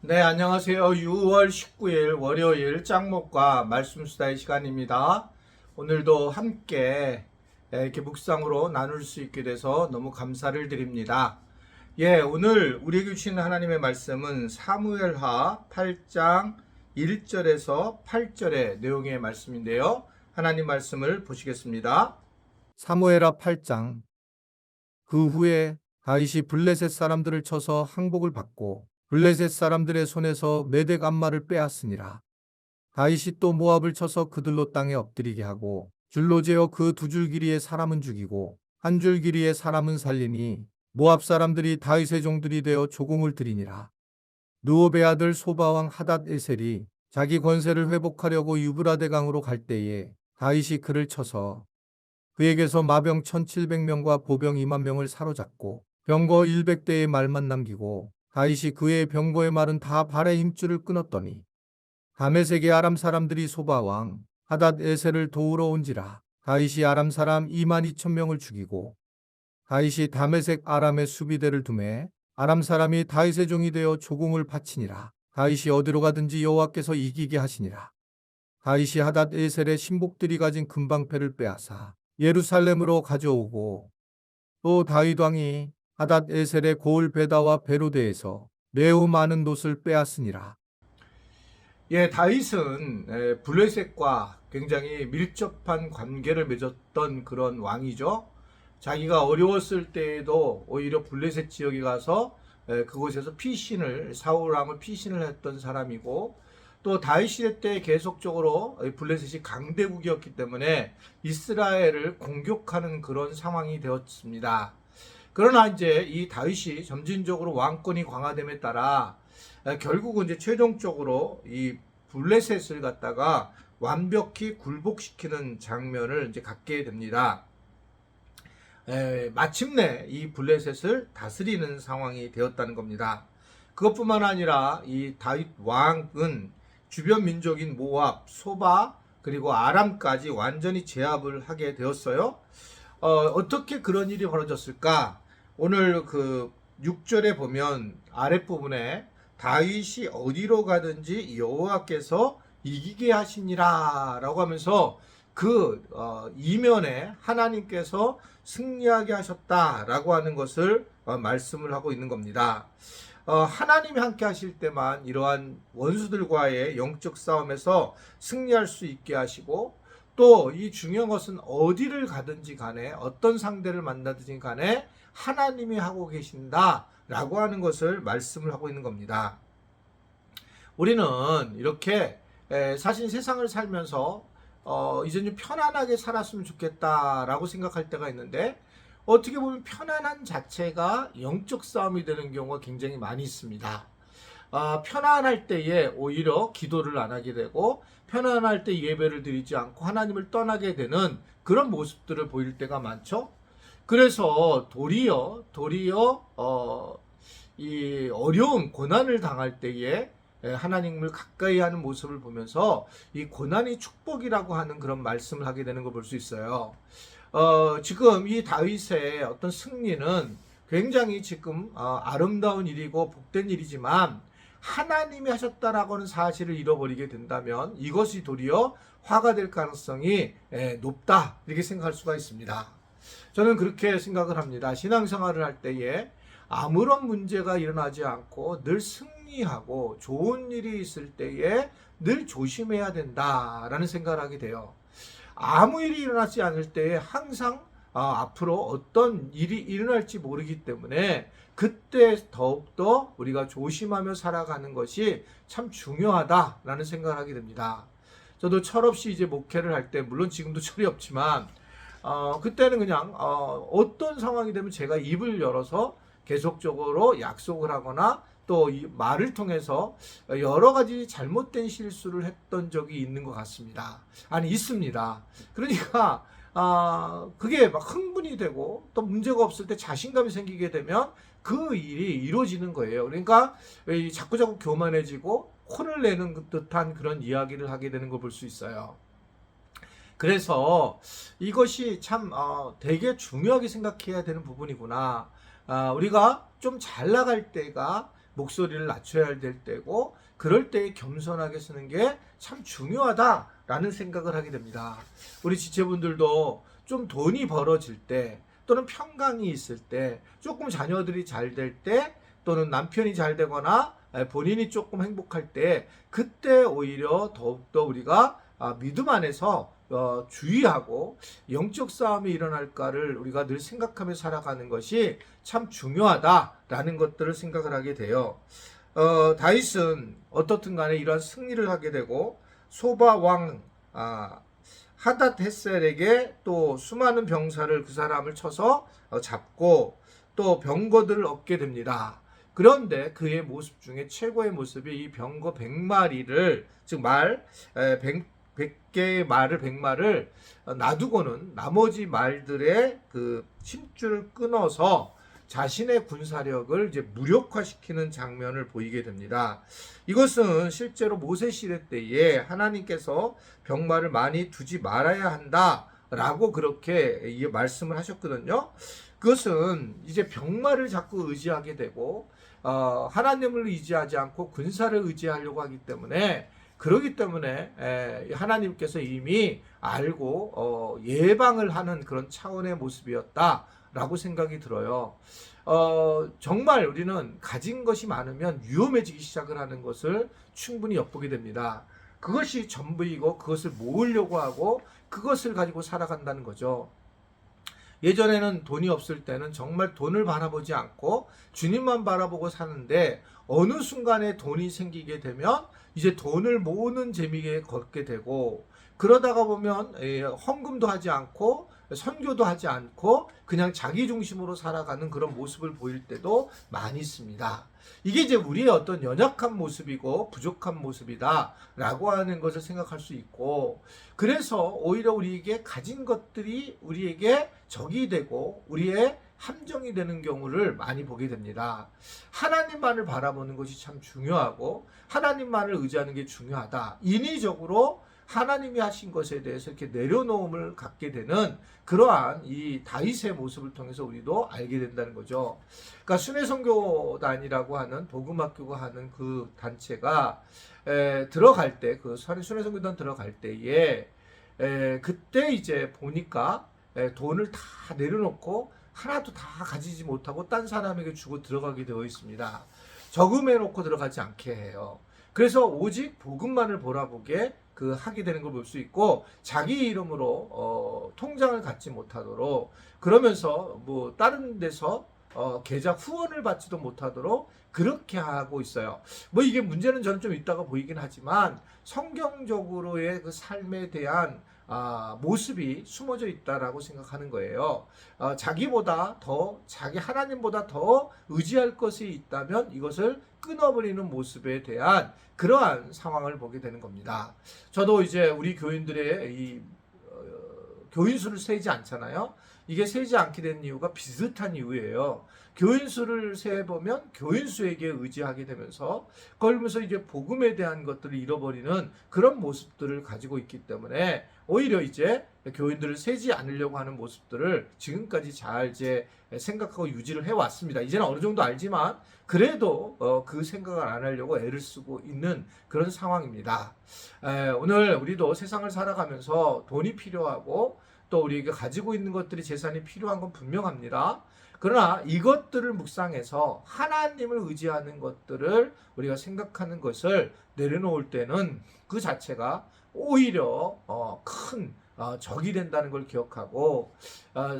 네, 안녕하세요. 6월 19일 월요일 짱목과 말씀 수다의 시간입니다. 오늘도 함께 이렇게 묵상으로 나눌 수 있게 돼서 너무 감사를 드립니다. 오늘 우리에게 주시는 하나님의 말씀은 사무엘하 8장 1절에서 8절의 내용의 말씀인데요. 하나님 말씀을 보시겠습니다. 사무엘하 8장. 그 후에 다윗이 블레셋 사람들을 쳐서 항복을 받고 블레셋 사람들의 손에서 메덱 암마를 빼앗으니라. 다윗이 또 모압을 쳐서 그들로 땅에 엎드리게 하고 줄로 재어 그 두 줄 길이의 사람은 죽이고 한 줄 길이의 사람은 살리니 모압 사람들이 다윗의 종들이 되어 조공을 드리니라. 느옵의 아들 소바왕 하닷 에셀이 자기 권세를 회복하려고 유브라데 강으로 갈 때에 다윗이 그를 쳐서 그에게서 마병 1700명과 보병 2만 명을 사로잡고 병거 100대의 말만 남기고 다윗이 그의 병거의 말은 다 발의 힘줄을 끊었더니 다메섹의 아람 사람들이 소바왕 하닷 에셀을 도우러 온지라. 다윗이 아람 사람 2만 2천 명을 죽이고 다윗이 다메섹 아람의 수비대를 두매 아람 사람이 다윗의 종이 되어 조공을 바치니라. 다윗이 어디로 가든지 여호와께서 이기게 하시니라. 다윗이 하닷 에셀의 신복들이 가진 금방패를 빼앗아 예루살렘으로 가져오고 또 다윗 왕이 하닷 에셀의 고을 베다와 베로데에서 매우 많은 돛을 빼앗으니라. 다윗은 블레셋과 굉장히 밀접한 관계를 맺었던 그런 왕이죠. 자기가 어려웠을 때에도 오히려 블레셋 지역에 가서 그곳에서 사울 왕을 피신을 했던 사람이고, 또 다윗 시대 때 계속적으로 블레셋이 강대국이었기 때문에 이스라엘을 공격하는 그런 상황이 되었습니다. 그러나 이제 이 다윗이 점진적으로 왕권이 강화됨에 따라 결국은 이제 최종적으로 이 블레셋을 갖다가 완벽히 굴복시키는 장면을 이제 갖게 됩니다. 마침내 이 블레셋을 다스리는 상황이 되었다는 겁니다. 그것뿐만 아니라 이 다윗 왕은 주변 민족인 모압, 소바, 그리고 아람까지 완전히 제압을 하게 되었어요. 어떻게 그런 일이 벌어졌을까? 오늘 그 6절에 보면 아랫부분에 다윗이 어디로 가든지 여호와께서 이기게 하시니라 라고 하면서 그 이면에 하나님께서 승리하게 하셨다라고 하는 것을 말씀을 하고 있는 겁니다. 하나님이 함께 하실 때만 이러한 원수들과의 영적 싸움에서 승리할 수 있게 하시고, 또 이 중요한 것은 어디를 가든지 간에 어떤 상대를 만나든지 간에 하나님이 하고 계신다라고 하는 것을 말씀을 하고 있는 겁니다. 우리는 이렇게 사실 세상을 살면서 이제 좀 편안하게 살았으면 좋겠다라고 생각할 때가 있는데, 어떻게 보면 편안한 자체가 영적 싸움이 되는 경우가 굉장히 많이 있습니다. 편안할 때에 오히려 기도를 안 하게 되고, 편안할 때 예배를 드리지 않고 하나님을 떠나게 되는 그런 모습들을 보일 때가 많죠. 그래서 도리어 이 어려움, 고난을 당할 때에 하나님을 가까이 하는 모습을 보면서 이 고난이 축복이라고 하는 그런 말씀을 하게 되는 걸 볼 수 있어요. 지금 이 다윗의 어떤 승리는 굉장히 지금 아름다운 일이고 복된 일이지만, 하나님이 하셨다라고 하는 사실을 잃어버리게 된다면 이것이 도리어 화가 될 가능성이 높다, 이렇게 생각할 수가 있습니다. 저는 그렇게 생각을 합니다. 신앙생활을 할 때에 아무런 문제가 일어나지 않고 늘 승리하고 좋은 일이 있을 때에 늘 조심해야 된다라는 생각을 하게 돼요. 아무 일이 일어나지 않을 때에 항상 앞으로 어떤 일이 일어날지 모르기 때문에 그때 더욱더 우리가 조심하며 살아가는 것이 참 중요하다라는 생각을 하게 됩니다. 저도 철없이 이제 목회를 할 때, 물론 지금도 철이 없지만 그때는 그냥 어떤 상황이 되면 제가 입을 열어서 계속적으로 약속을 하거나 또 이 말을 통해서 여러 가지 잘못된 실수를 했던 적이 있는 것 같습니다. 아니, 있습니다. 그러니까 그게 막 흥분이 되고 또 문제가 없을 때 자신감이 생기게 되면 그 일이 이루어지는 거예요. 그러니까 자꾸자꾸 교만해지고 혼을 내는 듯한 그런 이야기를 하게 되는 걸 볼 수 있어요. 그래서 이것이 참 되게 중요하게 생각해야 되는 부분이구나. 우리가 좀 잘 나갈 때가 목소리를 낮춰야 될 때고, 그럴 때 겸손하게 쓰는 게 참 중요하다라는 생각을 하게 됩니다. 우리 지체분들도 좀 돈이 벌어질 때, 또는 평강이 있을 때, 조금 자녀들이 잘 될 때, 또는 남편이 잘 되거나 본인이 조금 행복할 때, 그때 오히려 더욱더 우리가 믿음 안에서 주의하고 영적 싸움이 일어날까를 우리가 늘 생각하며 살아가는 것이 참 중요하다라는 것들을 생각을 하게 돼요. 다윗은 어떻든 간에 이러한 승리를 하게 되고, 소바 왕 하닷헤셀에게 또 수많은 병사를 그 사람을 쳐서 잡고 또 병거들을 얻게 됩니다. 그런데 그의 모습 중에 최고의 모습이 이 병거 100마리를, 즉 100개의 말을 100마를 놔두고는 나머지 말들의 그 힘줄을 끊어서 자신의 군사력을 이제 무력화시키는 장면을 보이게 됩니다. 이것은 실제로 모세 시대 때에 하나님께서 병마를 많이 두지 말아야 한다라고 그렇게 말씀을 하셨거든요. 그것은 이제 병마를 자꾸 의지하게 되고 하나님을 의지하지 않고 군사를 의지하려고 하기 때문에, 그러기 때문에 하나님께서 이미 알고 예방을 하는 그런 차원의 모습이었다라고 생각이 들어요. 정말 우리는 가진 것이 많으면 위험해지기 시작을 하는 것을 충분히 엿보게 됩니다. 그것이 전부이고 그것을 모으려고 하고 그것을 가지고 살아간다는 거죠. 예전에는 돈이 없을 때는 정말 돈을 바라보지 않고 주님만 바라보고 사는데, 어느 순간에 돈이 생기게 되면 이제 돈을 모으는 재미에 걷게 되고, 그러다가 보면 헌금도 하지 않고 선교도 하지 않고 그냥 자기 중심으로 살아가는 그런 모습을 보일 때도 많이 있습니다. 이게 이제 우리의 어떤 연약한 모습이고 부족한 모습이다라고 하는 것을 생각할 수 있고, 그래서 오히려 우리에게 가진 것들이 우리에게 적이 되고 우리의 함정이 되는 경우를 많이 보게 됩니다. 하나님만을 바라보는 것이 참 중요하고 하나님만을 의지하는 게 중요하다. 인위적으로 하나님이 하신 것에 대해서 이렇게 내려놓음을 갖게 되는 그러한 이 다윗의 모습을 통해서 우리도 알게 된다는 거죠. 그러니까 순회선교단이라고 하는 복음학교가 하는 그 단체가 들어갈 때, 그 순회선교단 들어갈 때에 그때 이제 보니까 돈을 다 내려놓고 하나도 다 가지지 못하고 딴 사람에게 주고 들어가게 되어 있습니다. 저금해 놓고 들어가지 않게 해요. 그래서 오직 복음만을 보라보게 하게 되는 걸 볼 수 있고, 자기 이름으로 통장을 갖지 못하도록, 그러면서 뭐 다른 데서 계좌 후원을 받지도 못하도록 그렇게 하고 있어요. 뭐 이게 문제는 저는 좀 있다가 보이긴 하지만 성경적으로의 그 삶에 대한 모습이 숨어져 있다라고 생각하는 거예요. 자기보다 더, 자기 하나님보다 더 의지할 것이 있다면 이것을 끊어버리는 모습에 대한 그러한 상황을 보게 되는 겁니다. 저도 이제 우리 교인들의 이 교인 수를 세지 않잖아요. 이게 세지 않게 된 이유가 비슷한 이유예요. 교인 수를 세보면 교인 수에게 의지하게 되면서, 그러면서 이제 복음에 대한 것들을 잃어버리는 그런 모습들을 가지고 있기 때문에 오히려 이제 교인들을 세지 않으려고 하는 모습들을 지금까지 잘 이제 생각하고 유지를 해왔습니다. 이제는 어느 정도 알지만 그래도 그 생각을 안 하려고 애를 쓰고 있는 그런 상황입니다. 오늘 우리도 세상을 살아가면서 돈이 필요하고 또 우리에게 가지고 있는 것들이, 재산이 필요한 건 분명합니다. 그러나 이것들을 묵상해서 하나님을 의지하는 것들을 우리가 생각하는 것을 내려놓을 때는 그 자체가 오히려 큰 적이 된다는 걸 기억하고,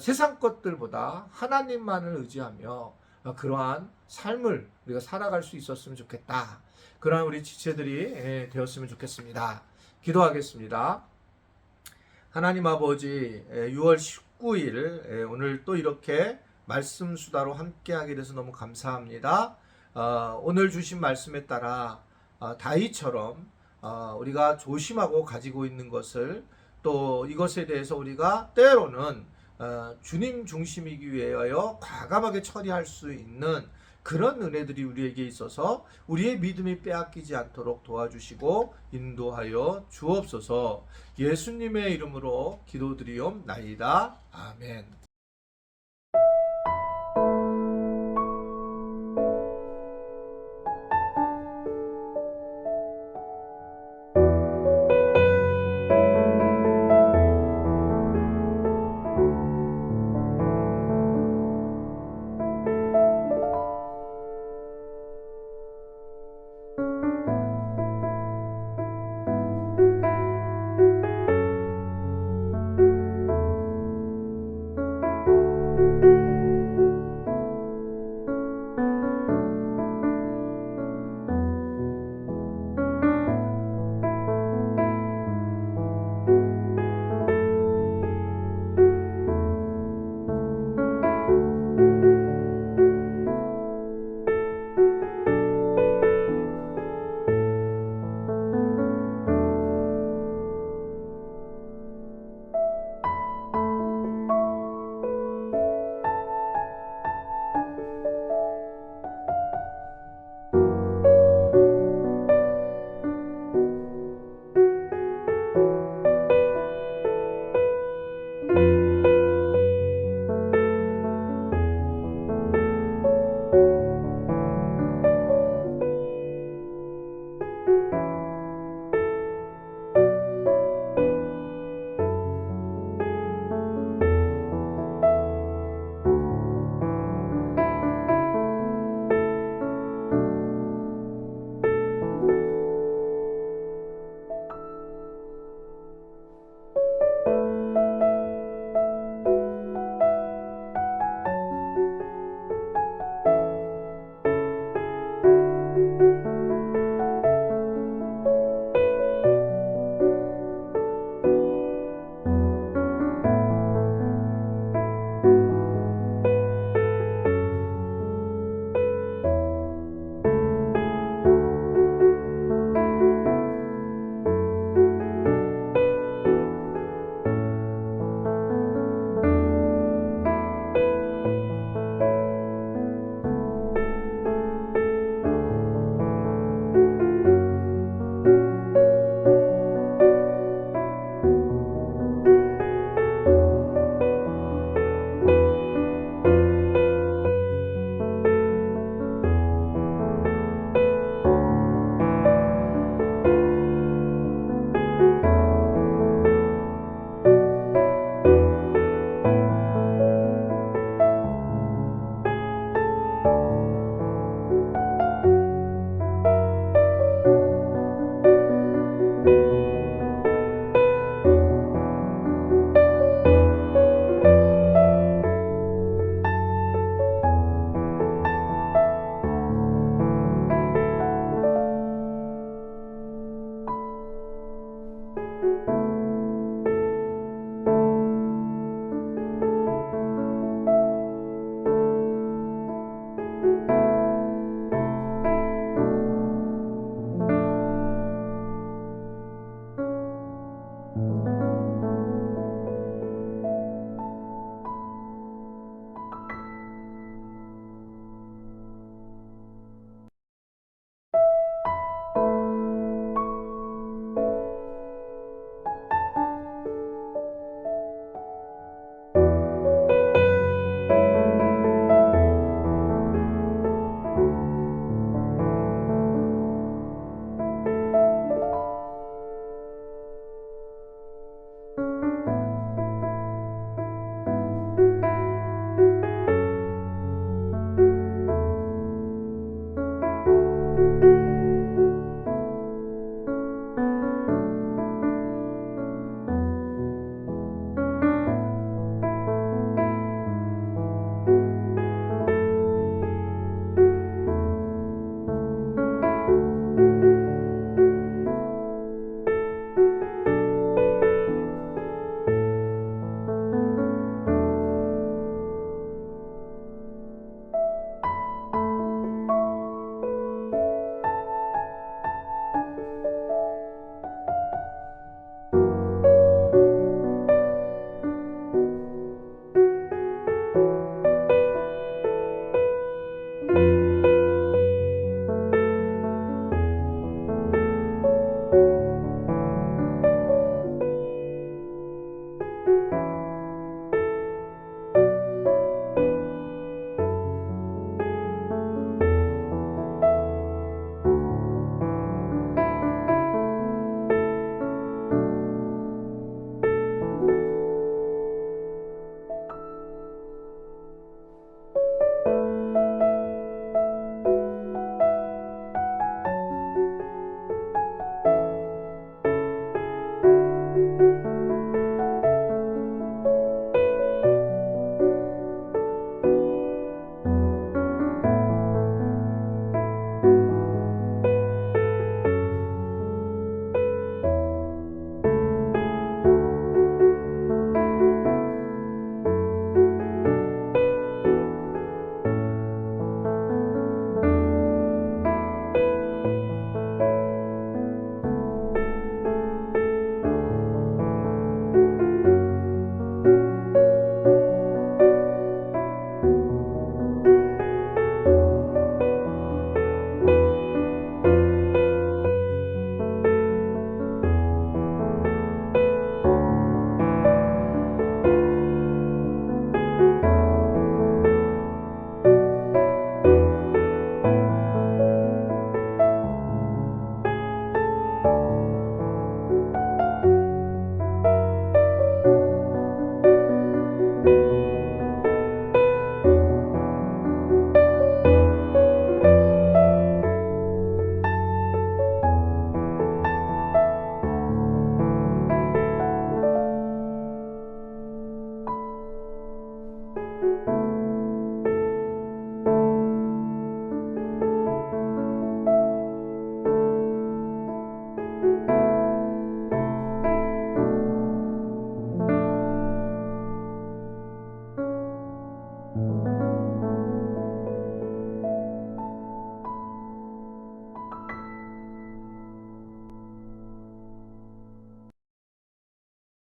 세상 것들보다 하나님만을 의지하며 그러한 삶을 우리가 살아갈 수 있었으면 좋겠다. 그러한 우리 지체들이 되었으면 좋겠습니다. 기도하겠습니다. 하나님 아버지, 6월 19일 오늘 또 이렇게 말씀 수다로 함께하게 돼서 너무 감사합니다. 오늘 주신 말씀에 따라 다윗처럼 우리가 조심하고 가지고 있는 것을, 또 이것에 대해서 우리가 때로는 주님 중심이기 위하여 과감하게 처리할 수 있는 그런 은혜들이 우리에게 있어서 우리의 믿음이 빼앗기지 않도록 도와주시고 인도하여 주옵소서. 예수님의 이름으로 기도드리옵나이다. 아멘.